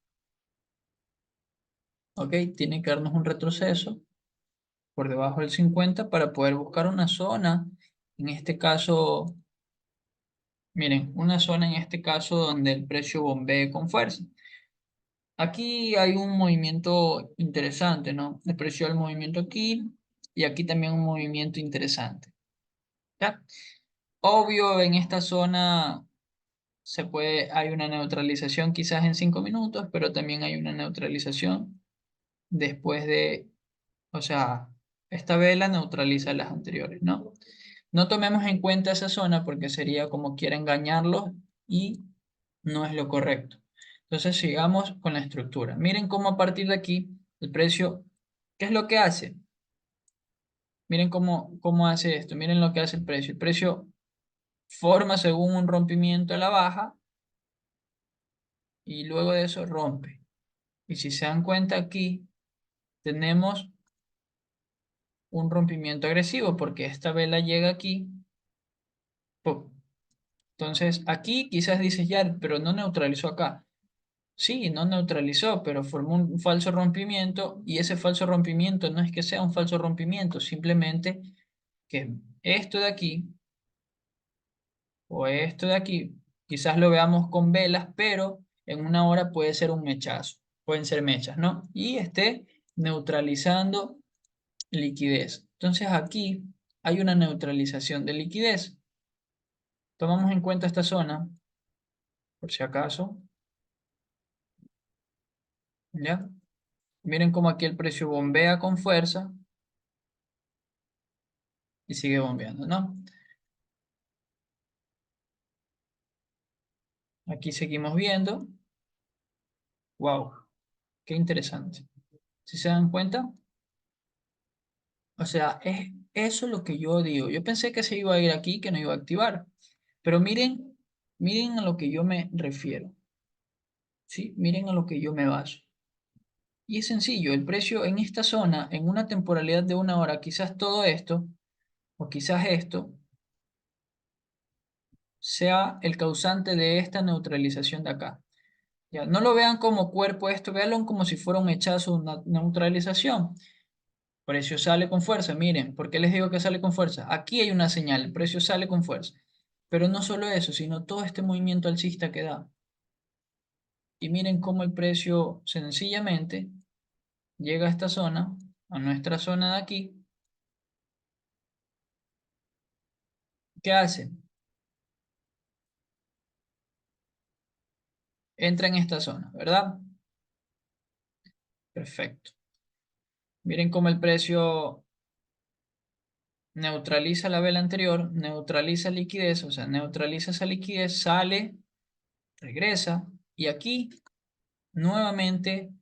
¿ok? Tiene que darnos un retroceso por debajo del 50 para poder buscar una zona, en este caso, miren, una zona en este caso donde el precio bombee con fuerza. Aquí hay un movimiento interesante, ¿no? El precio del movimiento aquí y aquí también un movimiento interesante, ¿ya? Obvio, en esta zona hay una neutralización quizás en 5 minutos, pero también hay una neutralización después de, o sea, esta vela neutraliza las anteriores, ¿no? No tomemos en cuenta esa zona porque sería como quiera engañarlos y no es lo correcto. Entonces sigamos con la estructura. Miren cómo a partir de aquí el precio, ¿qué es lo que hace? Miren cómo hace esto. Miren lo que hace el precio. El precio forma según un rompimiento a la baja y luego de eso rompe. Y si se dan cuenta aquí, tenemos un rompimiento agresivo porque esta vela llega aquí. ¡Pum! Entonces aquí quizás dices ya, pero no neutralizó acá. Sí, no neutralizó, pero formó un falso rompimiento y ese falso rompimiento no es que sea un falso rompimiento, simplemente que esto de aquí o esto de aquí, quizás lo veamos con velas, pero en una hora puede ser un mechazo, pueden ser mechas, ¿no? Y esté neutralizando liquidez. Entonces aquí hay una neutralización de liquidez. Tomamos en cuenta esta zona, por si acaso, ¿ya? Miren cómo aquí el precio bombea con fuerza y sigue bombeando, ¿no? Aquí seguimos viendo. Wow, qué interesante. ¿Si se dan cuenta? O sea, es eso lo que yo digo. Yo pensé que se iba a ir aquí, que no iba a activar. Pero miren a lo que yo me refiero. ¿Sí? Miren a lo que yo me baso. Y es sencillo, el precio en esta zona, en una temporalidad de una hora, quizás todo esto, o quizás esto, sea el causante de esta neutralización de acá. Ya, no lo vean como cuerpo esto, véanlo como si fuera un hechazo, una neutralización. Precio sale con fuerza, miren, ¿por qué les digo que sale con fuerza? Aquí hay una señal, el precio sale con fuerza. Pero no solo eso, sino todo este movimiento alcista que da. Y miren cómo el precio sencillamente llega a esta zona, a nuestra zona de aquí. ¿Qué hace? Entra en esta zona, ¿verdad? Perfecto. Miren cómo el precio neutraliza la vela anterior, neutraliza liquidez, o sea, neutraliza esa liquidez, sale, regresa, y aquí nuevamente,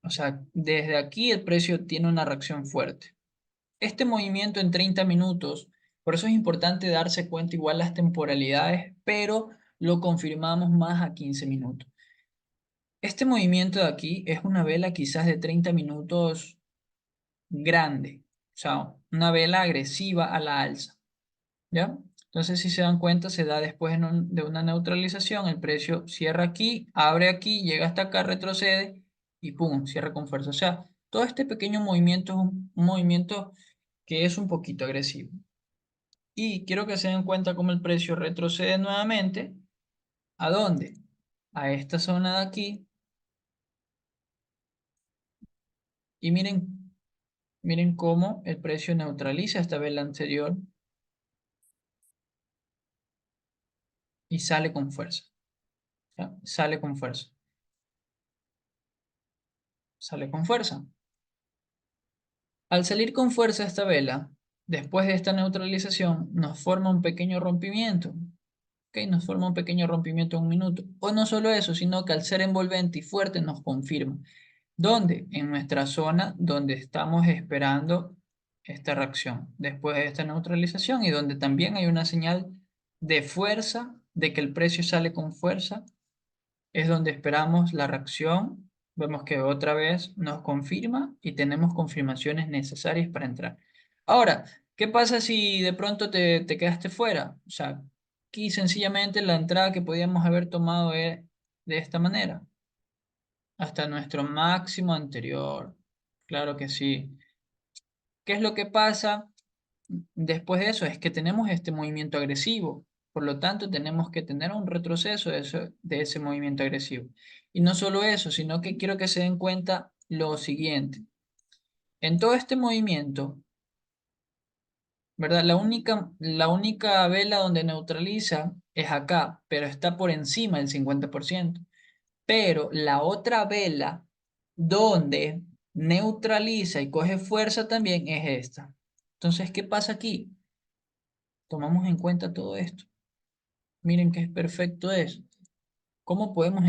o sea, desde aquí el precio tiene una reacción fuerte. Este movimiento en 30 minutos, por eso es importante darse cuenta igual las temporalidades, pero lo confirmamos más a 15 minutos. Este movimiento de aquí es una vela quizás de 30 minutos grande, o sea, una vela agresiva a la alza, ¿ya? Entonces, si se dan cuenta, se da después de una neutralización, el precio cierra aquí, abre aquí, llega hasta acá, retrocede y ¡pum! Cierra con fuerza. O sea, todo este pequeño movimiento es un movimiento que es un poquito agresivo. Y quiero que se den cuenta cómo el precio retrocede nuevamente. ¿A dónde? A esta zona de aquí. Y miren cómo el precio neutraliza esta vela anterior. y sale con fuerza. ¿Ya? Sale con fuerza. Sale con fuerza. Al salir con fuerza esta vela, después de esta neutralización, nos forma un pequeño rompimiento. ¿Ok? Nos forma un pequeño rompimiento en un minuto. O no solo eso, sino que al ser envolvente y fuerte nos confirma. ¿Dónde? En nuestra zona donde estamos esperando esta reacción, después de esta neutralización y donde también hay una señal de fuerza, de que el precio sale con fuerza, es donde esperamos la reacción. Vemos que otra vez nos confirma y tenemos confirmaciones necesarias para entrar. Ahora, ¿qué pasa si de pronto te quedaste fuera? O sea, aquí sencillamente la entrada que podíamos haber tomado es de esta manera, hasta nuestro máximo anterior. Claro que sí. ¿Qué es lo que pasa después de eso? Es que tenemos este movimiento agresivo. Por lo tanto, tenemos que tener un retroceso de ese movimiento agresivo. Y no solo eso, sino que quiero que se den cuenta lo siguiente. En todo este movimiento, ¿verdad? La única vela donde neutraliza es acá, pero está por encima del 50%. Pero la otra vela donde neutraliza y coge fuerza también es esta. Entonces, ¿qué pasa aquí? Tomamos en cuenta todo esto. Miren qué perfecto es. ¿Cómo podemos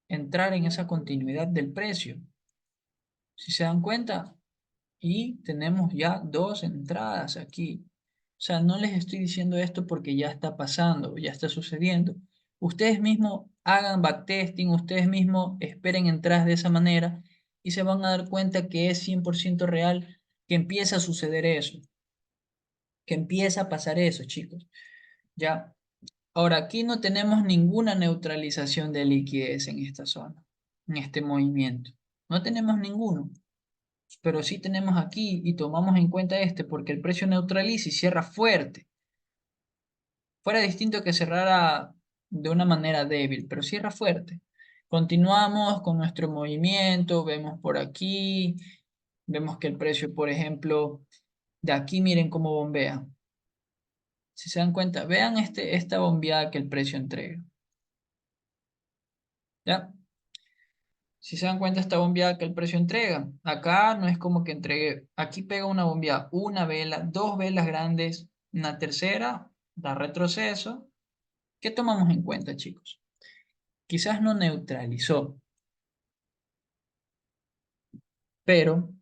entrar en esa continuidad del precio? Si se dan cuenta, y tenemos ya dos entradas aquí. O sea, no les estoy diciendo esto porque ya está pasando, ya está sucediendo. Ustedes mismos hagan backtesting, ustedes mismos esperen entradas de esa manera y se van a dar cuenta que es 100% real que empieza a suceder eso, que empieza a pasar eso, chicos. Ya. Ahora, aquí no tenemos ninguna neutralización de liquidez en esta zona, en este movimiento. No tenemos ninguno. Pero sí tenemos aquí y tomamos en cuenta este porque el precio neutraliza y cierra fuerte. Fuera distinto que cerrara de una manera débil, pero cierra fuerte. Continuamos con nuestro movimiento, vemos por aquí, vemos que el precio, por ejemplo, de aquí miren cómo bombea. Si se dan cuenta, vean esta bombeada que el precio entrega. ¿Ya? Si se dan cuenta, esta bombeada que el precio entrega. Acá no es como que entregue. Aquí pega una bombeada, una vela, dos velas grandes, una tercera, da retroceso. ¿Qué tomamos en cuenta, chicos? Quizás no neutralizó, pero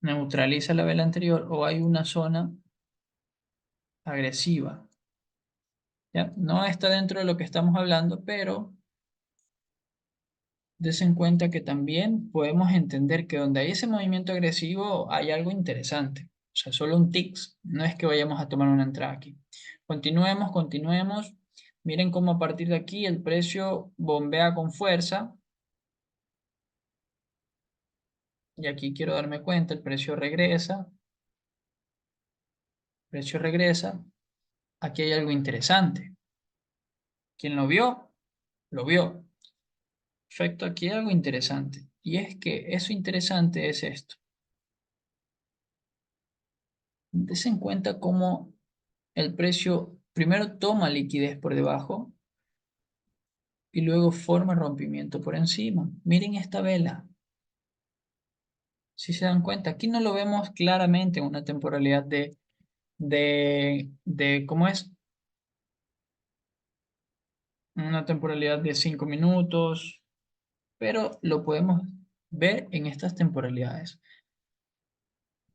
neutraliza la vela anterior o hay una zona agresiva. ¿Ya? No está dentro de lo que estamos hablando, pero des en cuenta que también podemos entender que donde hay ese movimiento agresivo hay algo interesante. O sea, solo un tics, no es que vayamos a tomar una entrada aquí. Continuemos, continuemos. Miren cómo a partir de aquí el precio bombea con fuerza. Y aquí quiero darme cuenta, el precio regresa, el precio regresa. Aquí hay algo interesante. ¿Quién lo vio? Lo vio. Perfecto, aquí hay algo interesante. Y es que eso interesante es esto. Des en cuenta cómo el precio primero toma liquidez por debajo y luego forma rompimiento por encima. Miren esta vela. Si se dan cuenta, aquí no lo vemos claramente en una temporalidad ¿cómo es? Una temporalidad de 5 minutos, pero lo podemos ver en estas temporalidades.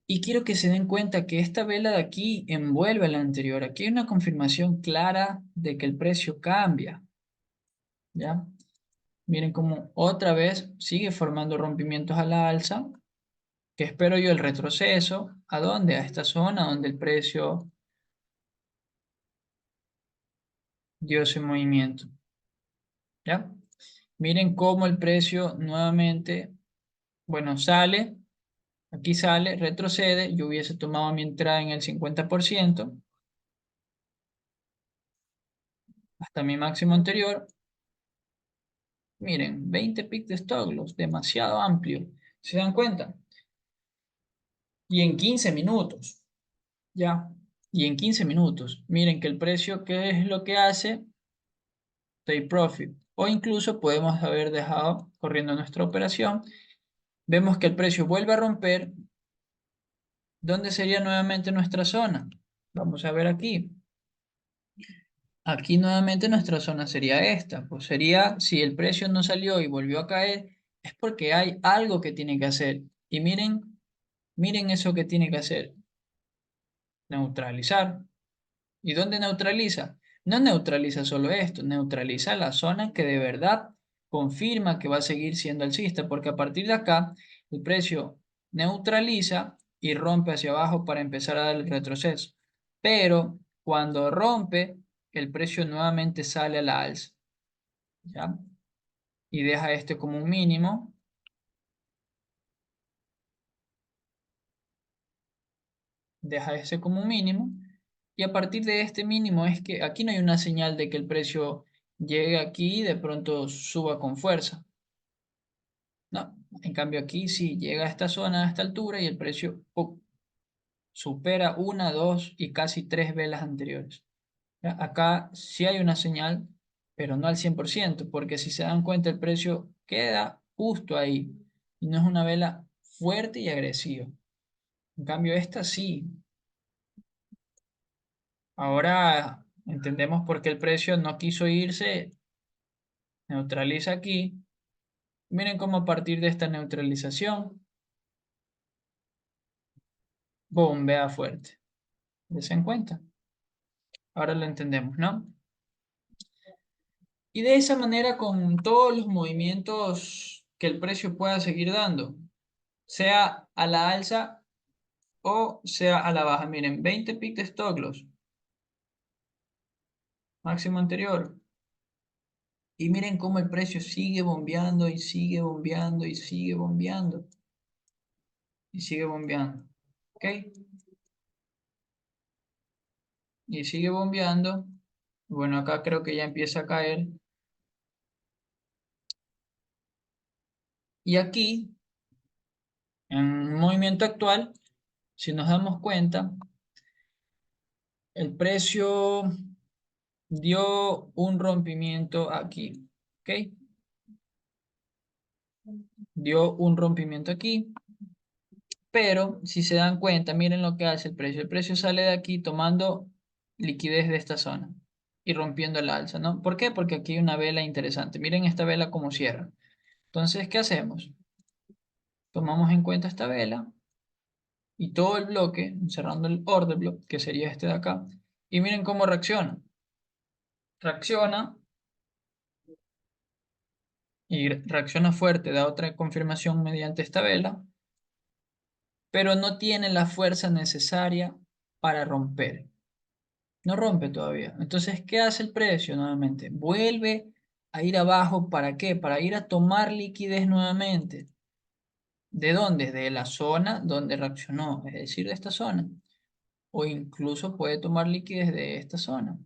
Y quiero que se den cuenta que esta vela de aquí envuelve a la anterior. Aquí hay una confirmación clara de que el precio cambia. ¿Ya? Miren cómo otra vez sigue formando rompimientos a la alza, que espero yo el retroceso. ¿A dónde? A esta zona donde el precio dio ese movimiento. ¿Ya? Miren cómo el precio nuevamente, bueno, sale, aquí sale, retrocede. Yo hubiese tomado mi entrada en el 50% hasta mi máximo anterior. Miren, 20 pics de stop loss, demasiado amplio. ¿Se dan cuenta? Y en 15 minutos. Ya. y en 15 minutos. Miren que el precio, ¿qué es lo que hace? Take profit. O incluso podemos haber dejado corriendo nuestra operación. Vemos que el precio vuelve a romper. ¿Dónde sería nuevamente nuestra zona? Vamos a ver aquí. Aquí nuevamente nuestra zona sería esta. Pues sería, si el precio no salió y volvió a caer, es porque hay algo que tiene que hacer. Y miren eso que tiene que hacer. Neutralizar. ¿Y dónde neutraliza? No neutraliza solo esto, neutraliza la zona que de verdad confirma que va a seguir siendo alcista, porque a partir de acá el precio neutraliza y rompe hacia abajo para empezar a dar el retroceso. Pero cuando rompe, el precio nuevamente sale a la alza, ¿ya? Y deja este como un mínimo, deja ese como un mínimo, y a partir de este mínimo es que aquí no hay una señal de que el precio llegue aquí y de pronto suba con fuerza. No, en cambio aquí sí llega a esta zona, a esta altura y el precio supera una, dos y casi tres velas anteriores. ¿Ya? Acá sí hay una señal, pero no al 100%, porque si se dan cuenta el precio queda justo ahí y no es una vela fuerte y agresiva. En cambio esta sí. Ahora entendemos por qué el precio no quiso irse, neutraliza aquí. Miren cómo a partir de esta neutralización, bombea fuerte. ¿Se dan cuenta? Ahora lo entendemos, ¿no? Y de esa manera con todos los movimientos que el precio pueda seguir dando, sea a la alza o sea a la baja. Miren, 20 pics de stop loss, máximo anterior. Y miren cómo el precio sigue bombeando y sigue bombeando y sigue bombeando y sigue bombeando. ¿Ok? Y sigue bombeando. Bueno, acá creo que ya empieza a caer. Y aquí, en movimiento actual, si nos damos cuenta, el precio dio un rompimiento aquí, ¿ok? Dio un rompimiento aquí, pero si se dan cuenta, miren lo que hace el precio. El precio sale de aquí tomando liquidez de esta zona y rompiendo el alza, ¿no? ¿Por qué? Porque aquí hay una vela interesante. Miren esta vela cómo cierra. Entonces, ¿qué hacemos? Tomamos en cuenta esta vela y todo el bloque, cerrando el order block, que sería este de acá, y miren cómo reacciona. Reacciona y reacciona fuerte, da otra confirmación mediante esta vela, pero no tiene la fuerza necesaria para romper. No rompe todavía. Entonces, ¿qué hace el precio nuevamente? Vuelve a ir abajo. ¿Para qué? Para ir a tomar liquidez nuevamente. ¿De dónde? De la zona donde reaccionó, es decir, de esta zona. O incluso puede tomar liquidez de esta zona.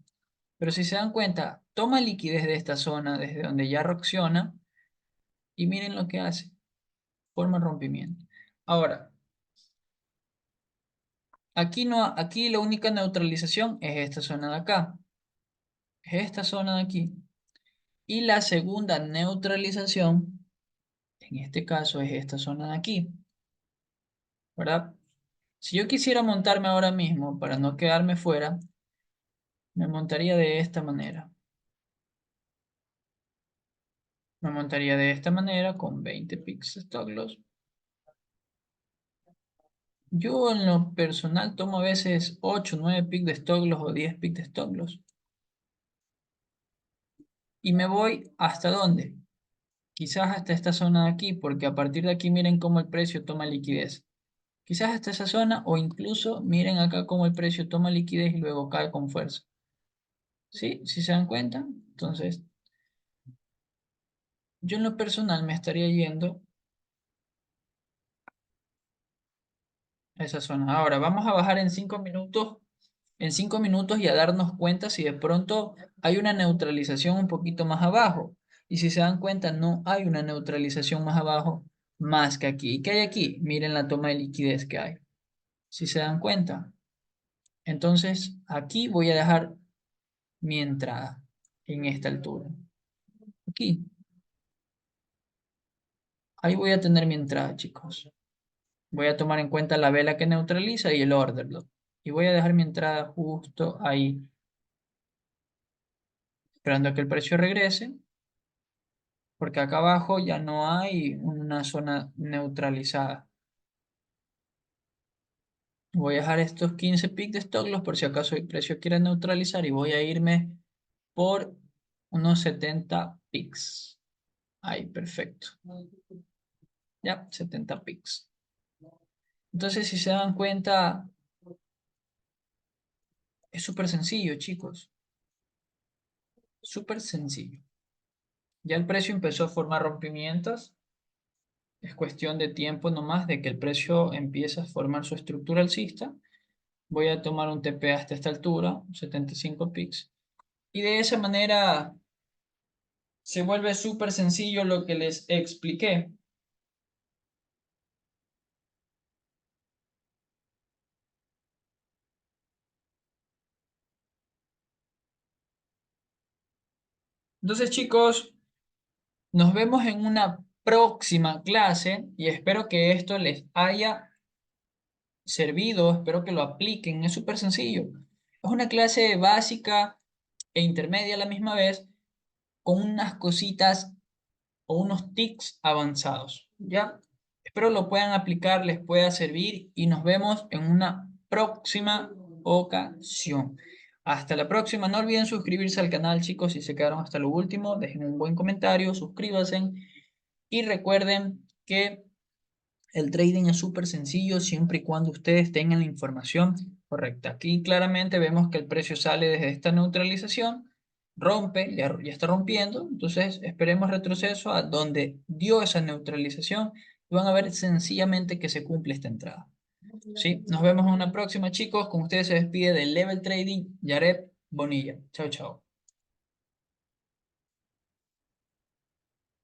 Pero si se dan cuenta, toma liquidez de esta zona desde donde ya reacciona y miren lo que hace. Forma rompimiento. Ahora, aquí no, aquí la única neutralización es esta zona de acá, es esta zona de aquí. Y la segunda neutralización, en este caso, es esta zona de aquí, ¿verdad? Si yo quisiera montarme ahora mismo para no quedarme fuera, me montaría de esta manera. Me montaría de esta manera con 20 pics stop loss. Yo en lo personal tomo a veces 8, 9 pics de stop loss o 10 pics de stop loss. Y me voy ¿hasta dónde? Quizás hasta esta zona de aquí, porque a partir de aquí miren cómo el precio toma liquidez. Quizás hasta esa zona o incluso miren acá cómo el precio toma liquidez y luego cae con fuerza. ¿Sí? ¿Sí se dan cuenta? Entonces, yo en lo personal me estaría yendo a esa zona. Ahora, vamos a bajar en 5 minutos y a darnos cuenta si de pronto hay una neutralización un poquito más abajo. Y si se dan cuenta, no hay una neutralización más abajo más que aquí. ¿Y qué hay aquí? Miren la toma de liquidez que hay. Si se dan cuenta. Entonces, aquí voy a dejar mi entrada en esta altura. Aquí, ahí voy a tener mi entrada, chicos. Voy a tomar en cuenta la vela que neutraliza y el order block. Y voy a dejar mi entrada justo ahí, esperando a que el precio regrese, porque acá abajo ya no hay una zona neutralizada. Voy a dejar estos 15 pics de stock loss por si acaso el precio quiere neutralizar y voy a irme por unos 70 pics. Ahí, perfecto. Ya, 70 pics. Entonces, si se dan cuenta, es súper sencillo, chicos. Súper sencillo. Ya el precio empezó a formar rompimientos. Es cuestión de tiempo nomás de que el precio empiece a formar su estructura alcista. Voy a tomar un TP hasta esta altura, 75 pics. Y de esa manera se vuelve súper sencillo lo que les expliqué. Entonces, chicos, nos vemos en una próxima clase y espero que esto les haya servido, espero que lo apliquen, es súper sencillo. Es una clase básica e intermedia a la misma vez, con unas cositas o unos tics avanzados, ¿ya? Espero lo puedan aplicar, les pueda servir y nos vemos en una próxima ocasión. Hasta la próxima. No olviden suscribirse al canal, chicos, si se quedaron hasta lo último. Dejen un buen comentario, suscríbanse y recuerden que el trading es súper sencillo siempre y cuando ustedes tengan la información correcta. Aquí claramente vemos que el precio sale desde esta neutralización, rompe, ya está rompiendo, entonces esperemos retroceso a donde dio esa neutralización y van a ver sencillamente que se cumple esta entrada. ¿Sí? Nos vemos en una próxima, chicos. Con ustedes se despide del Level Trading, Yaret Bonilla. Chao, chao.